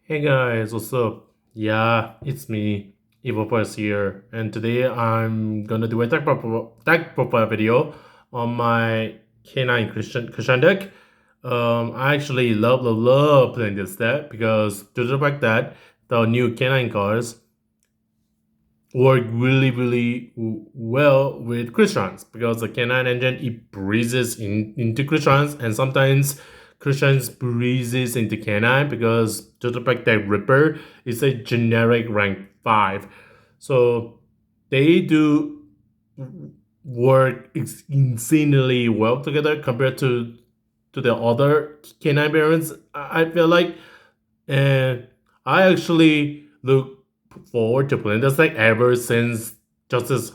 Hey guys, what's up? Yeah, it's me, EvoPlus here, and today I'm gonna do a deck profile video on my K9 Christian deck. I actually love playing this deck because due to the fact that the new K9 cards work really well with Crystron because the K9 engine it breezes into Crystron and sometimes Crystron breezes into K9 because due to the fact that Ripper is a generic rank 5. So they do work insanely well together compared to the other K9 variants. I feel like, and I actually look forward to playing this deck ever since Justice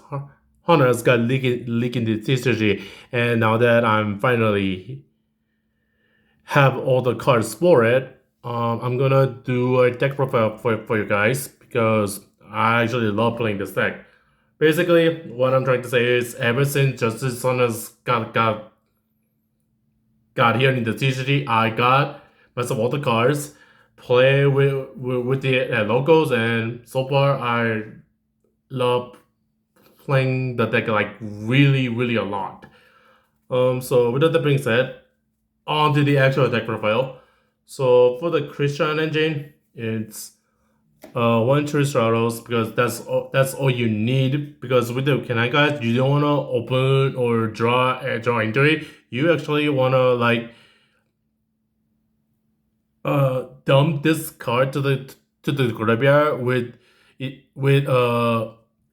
Hunters got leaking the TCG, and now that I'm finally have all the cards for it, I'm gonna do a deck profile for you guys because I actually love playing this deck. Basically, what I'm trying to say is ever since Justice Hunters got here in the TCG, I got myself all the cards, play with the logos, and so far I love playing the deck like really a lot. So with that being said, on to the actual deck profile. So for the Christian engine, it's one true straddles because that's all you need. Because with the Kanai guys, you don't wanna open or draw into it. You actually wanna like dump this card to the graveyard with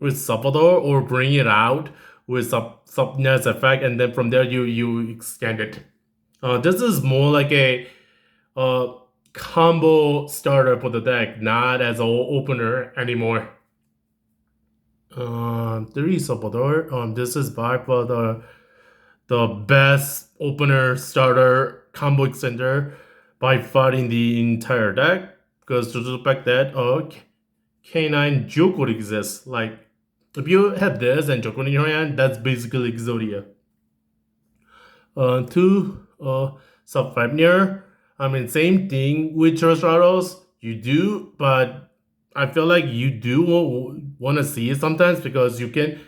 Sulfador or bring it out with some nice effect, and then from there you extend it. This is more like a uh combo starter for the deck, not as an opener anymore. Three Sulfador. This is by far the best opener starter combo extender by far in the entire deck because due to the fact that K9 Jokul exists. Like if you have this and Jokul in your hand, that's basically Exodia. Two sub 5 near. I mean same thing with Stratos. You do, but I feel like you do want to see it sometimes because you kind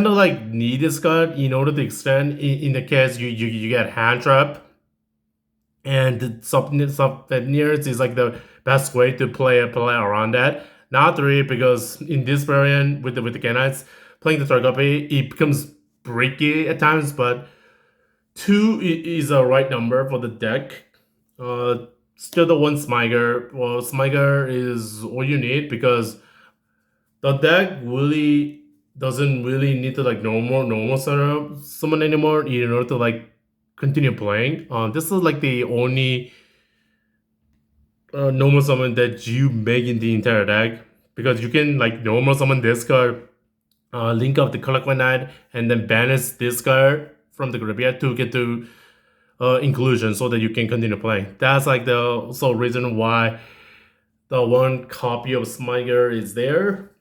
of like need this card in order to extend in the case you get hand trap, and souvenirs is like the best way to play around that. Not three because in this variant with the Knights playing the Targapi it becomes breaky at times, but two is a right number for the deck. Still the one Smiger. Well, Smiger is all you need because the deck really doesn't really need to like normal summon anymore in order to like continue playing. This is like the only normal summon that you make in the entire deck because you can like normal summon this card, link up the collect one night, and then banish this card from the graveyard to get to inclusion so that you can continue playing. That's like the sole reason why the one copy of Smiger is there.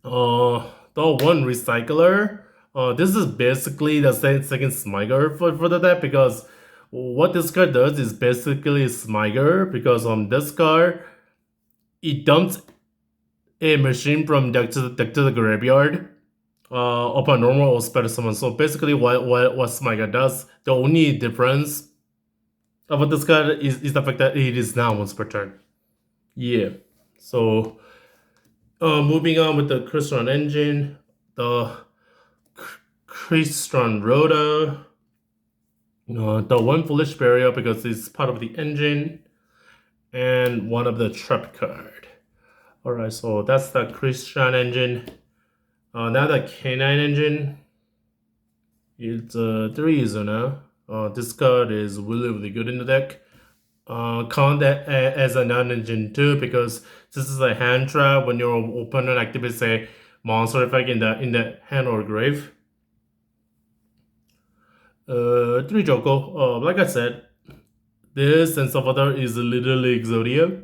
The one recycler. This is basically the second Smiger for the deck because what this card does is basically Smiger because on this card it dumps a machine from deck to the graveyard upon normal or special summon. So basically what Smiger does, the only difference about this card is the fact that it is now once per turn. Yeah. So moving on with the Crystron engine, the Crystron Rhoda, the one foolish barrier because it's part of the engine, and one of the trap card. Alright, so that's the Crystron engine. Now the K9 engine, it's 3 Zona. This card is really good in the deck. Count that as a non-engine too because this is a hand trap when your opponent activates a monster effect in the hand or grave. 3 Jokul. Like I said, this and Sulfador is literally Exodia.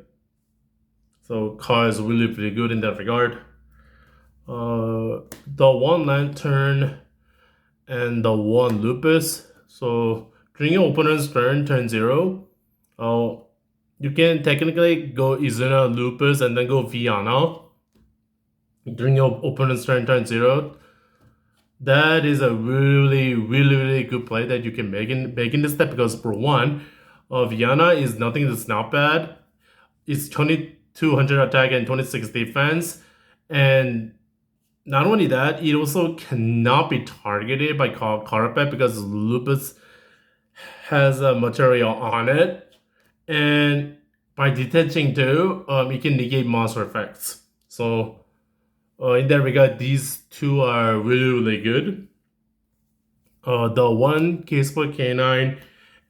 So card is really pretty good in that regard. The one Lantern and the one Lupus. So during your opponent's turn 0, Oh, you can technically go Izuna Lupus and then go Viana during your opponent's turn 0. That is a really good play that you can make in this step because for one, Viana is nothing that's not bad. It's 2200 attack and 26 defense, and not only that, it also cannot be targeted by Carpet because Lupus has a material on it, and by detaching too, it can negate monster effects. So in that regard, these two are really good. The one Casebook K9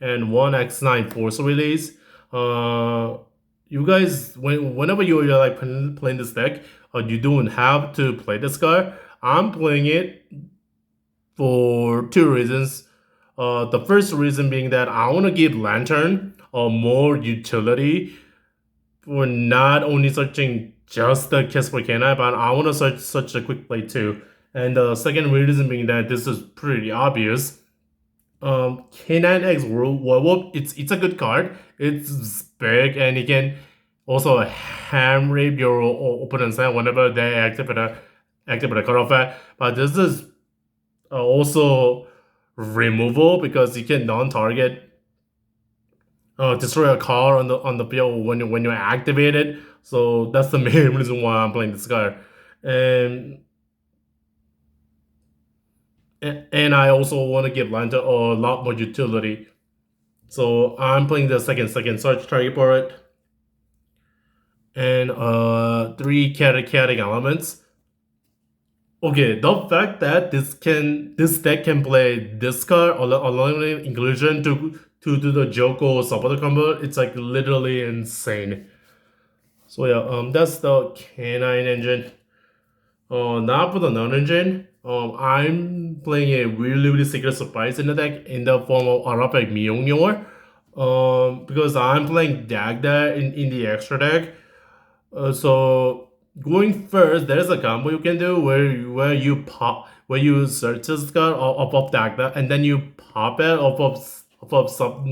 and one X9 Force release. You guys, whenever you're like playing this deck, you don't have to play this card. I'm playing it for two reasons. The first reason being that I want to give Lantern more utility for not only searching just the Casper K9, but I want to search the quick play too. And the second reason being that this is pretty obvious. K9X Werewolf, it's a good card. It's big and it can also ham rape your opponent's hand whenever they activate a cutoff at. But this is also removal because you can non-target destroy a card on the field when you activate it. So that's the main reason why I'm playing this card. And and I also want to give Lantern a lot more utility. So I'm playing the second search target for it. And three chaotic elements. Okay, the fact that this deck can play this card along with inclusion to do the Jokul Sulfador combo, it's like literally insane. So yeah, that's the K9 engine. Now for the non-engine, I'm playing a really secret surprise in the deck in the form of Arapek Myeongyor. Because I'm playing Dagda in the extra deck. So going first, there's a combo you can do where you search this card off of Dagda and then you pop it off of sub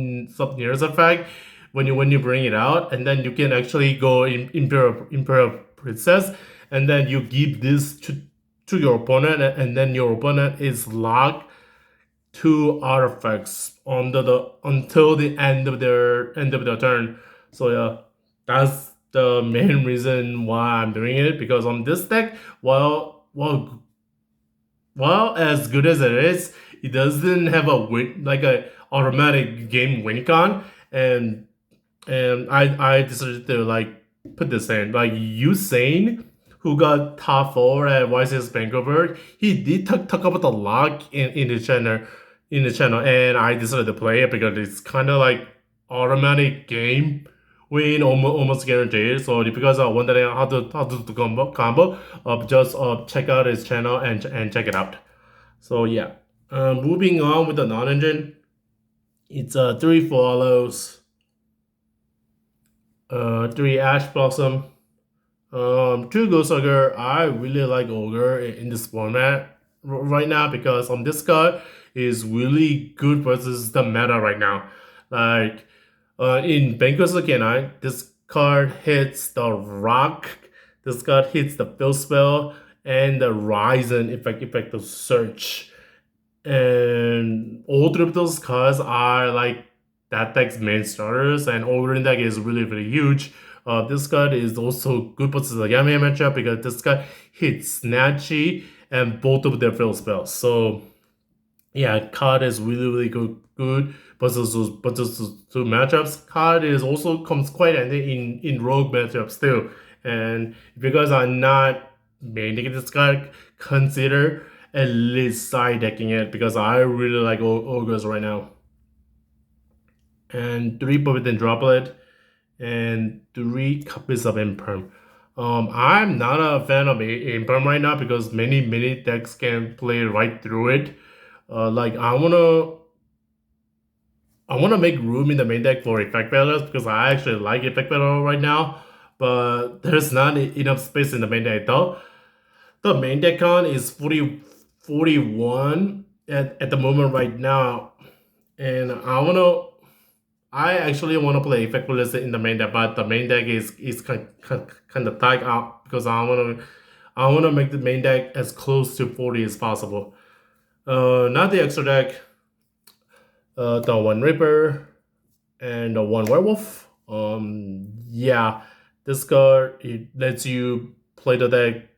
nearest effect when you bring it out, and then you can actually go in Imperial Princess, and then you give this to your opponent, and then your opponent is locked two artifacts until the end of their turn. So yeah, that's the main reason why I'm doing it, because on this deck, well as good as it is, it doesn't have a win like a automatic game win con, and I decided to like put this in like Usain, who got top four at YCS Vancouver. He did talk about the lock in the channel, and I decided to play it because it's kind of like automatic game win, almost guaranteed. So because I wondering how to do combo, just check out his channel and check it out. So yeah, moving on with the non-engine, it's three follows, three Ash Blossom, two Ghost Ogre. I really like Ogre in this format right now because this card is really good versus the meta right now. Like in Banquet of K9, this card hits the Rock, this card hits the Fill Spell, and the Ryzen effect of Search. And all three of those cards are like that deck's main starters, and Ogre deck is really huge. This card is also good versus the Yami matchup because this card hits Snatchy and both of their fill spells. So yeah, card is really good versus those two matchups. Card is also comes quite handy in rogue matchups too. And if you guys are not maining this card, consider at least side decking it because I really like ogres right now. And three Forbidden Droplet and three copies of Imperm. I'm not a fan of Imperm right now because many decks can play right through it. Like I wanna make room in the main deck for effect battlers because I actually like effect battle right now, but there's not enough space in the main deck though. The main deck count is 41 at the moment right now, and I actually want to play Effectless in the main deck, but the main deck is kind of tight out because I wanna make the main deck as close to 40 as possible. Not the extra deck, the one Reaper and the one Werewolf. Yeah, this card it lets you play the deck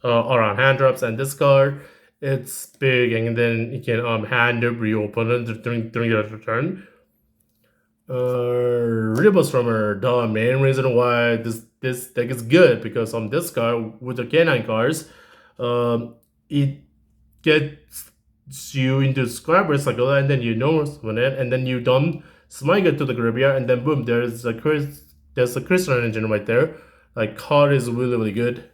around hand drops, and this card it's big, and then you can hand up your opponent during your turn. Rebel Strummer, the main reason why this deck is good because on this card with the K9 cards, it gets you into Scrapper cycle, and then you normal summon it, and then you dump Smite it to the graveyard, and then boom, there's a Crystron engine right there. Like card is really good.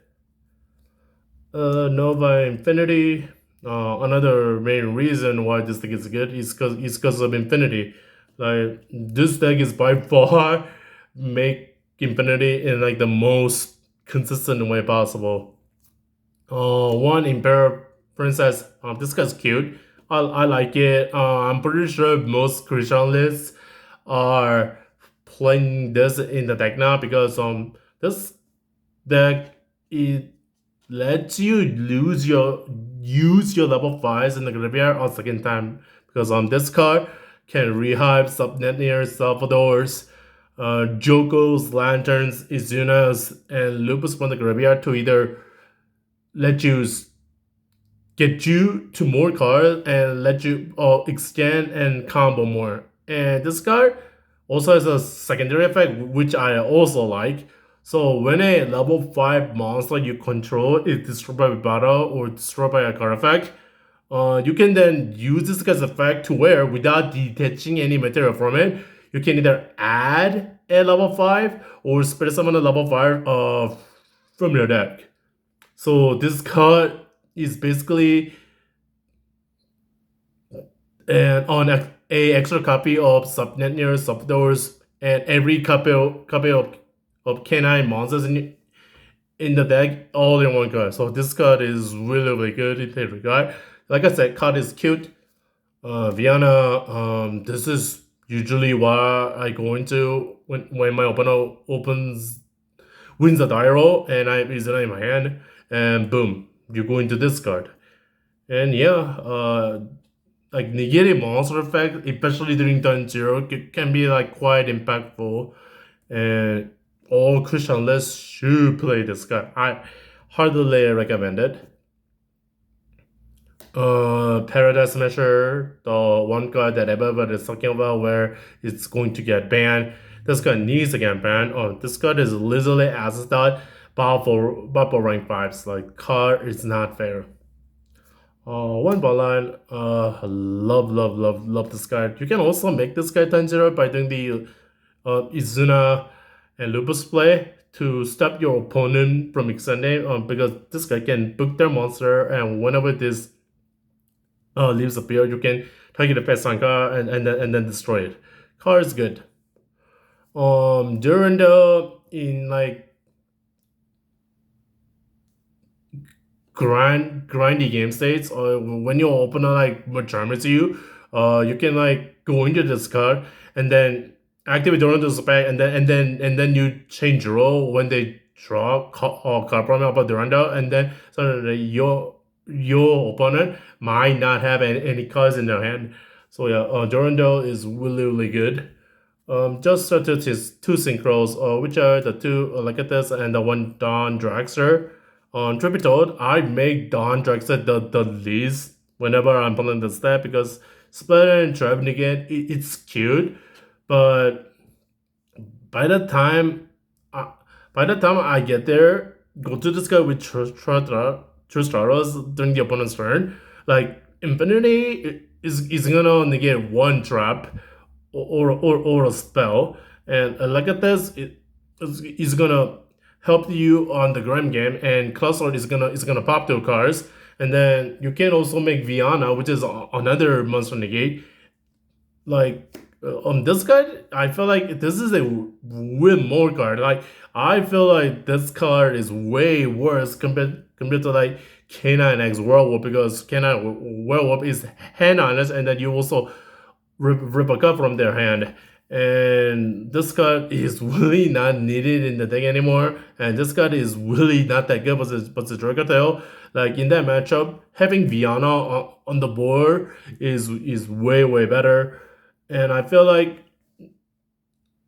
Nova Infinity. Another main reason why this deck is good is because of Infinity. Like this deck is by far make Infinity in like the most consistent way possible. One Imperial Princess. This guy's cute. I like it. I'm pretty sure most Christian lists are playing this in the deck now because this deck it lets you use your level 5s in the graveyard on second time because this card can rehype Subnetnears, Sulfadors, Jokuls, Lanterns, Izunas, and Lupus from the graveyard to either let you get you to more cards and let you extend and combo more. And this card also has a secondary effect which I also like. So when a level 5 monster you control is destroyed by battle or destroyed by a card effect, you can then use this guy's effect to where without detaching any material from it, you can either add a level 5 or spell summon a level 5 from your deck. So this card is basically on a extra copy of Subnetnears, Subdoors, and every copy of K9 monsters in the deck all in one card. So this card is really good in that regard. Like I said, card is cute. Viana, this is usually why I go into when my opponent wins a die roll and I use it in my hand, and boom, you go into this card. And yeah, like negating monster effect, especially during turn 0, can be like quite impactful. And all Christian lists should play this card. I hardly recommend it. Paradise Smasher, the one card that everybody is talking about where it's going to get banned. This card needs to get banned. This card is literally as a stat, but for rank 5s. Like, card is not fair. One ball line, love this card. You can also make this card turn 0 by doing the Izuna and Lupus play to stop your opponent from extending, because this guy can book their monster, and whenever this leaves appear, you can target the face on card and then destroy it. Card is good. During in like grindy game states, or when your opponent like charms you, you can like go into this card and then activate Durando's spec, and then you change role when they draw card from your Durando, and then suddenly your opponent might not have any cards in their hand. So yeah, Durando is really good. Just to two synchros, which are the two Legatus and the one Dawn Dragster. On Tripitode, I make Dawn Dragster the least whenever I'm playing this deck because Splitter and Traveling again, it's cute, but by the time I get there, go to this guy with True Stratos during the opponent's turn, like Infinity is gonna negate one trap or a spell, and Legatus is gonna help you on the Grim game, and Cluster is gonna pop 2 cards, and then you can also make Viana, which is another monster negate. Like on this card, I feel like this is a win more card. Like I feel like this card is way worse compared to like K9X Werewolf, because K9 Werewolf is hand honest, and then you also rip a card from their hand. And this card is really not needed in the deck anymore. And this card is really not that good but the Dragotail. Like in that matchup, having Viana on the board is way better. And I feel like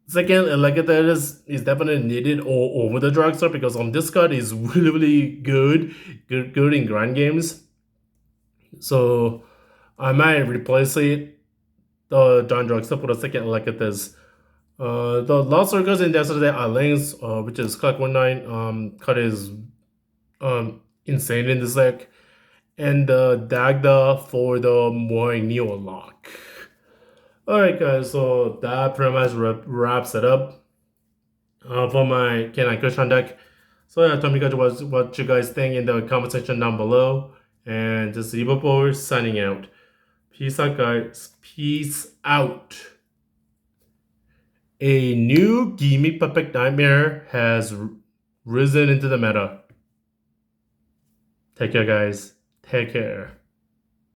second Legator is definitely needed over the Dragster because on this card is really good in grind games. So I might replace it the John Dragster for the second Legatus. The last circles in yesterday are links, which is Clock 19. Card is insane in this deck. And the Dagda for the Mooring Neo lock. Alright guys, so that pretty much wraps it up for my K9 Crystron deck. So yeah, tell me guys what you guys think in the comment section down below. And this is Evil signing out. Peace out guys. Peace out. A new Gimme Perfect Nightmare has risen into the meta. Take care guys. Take care.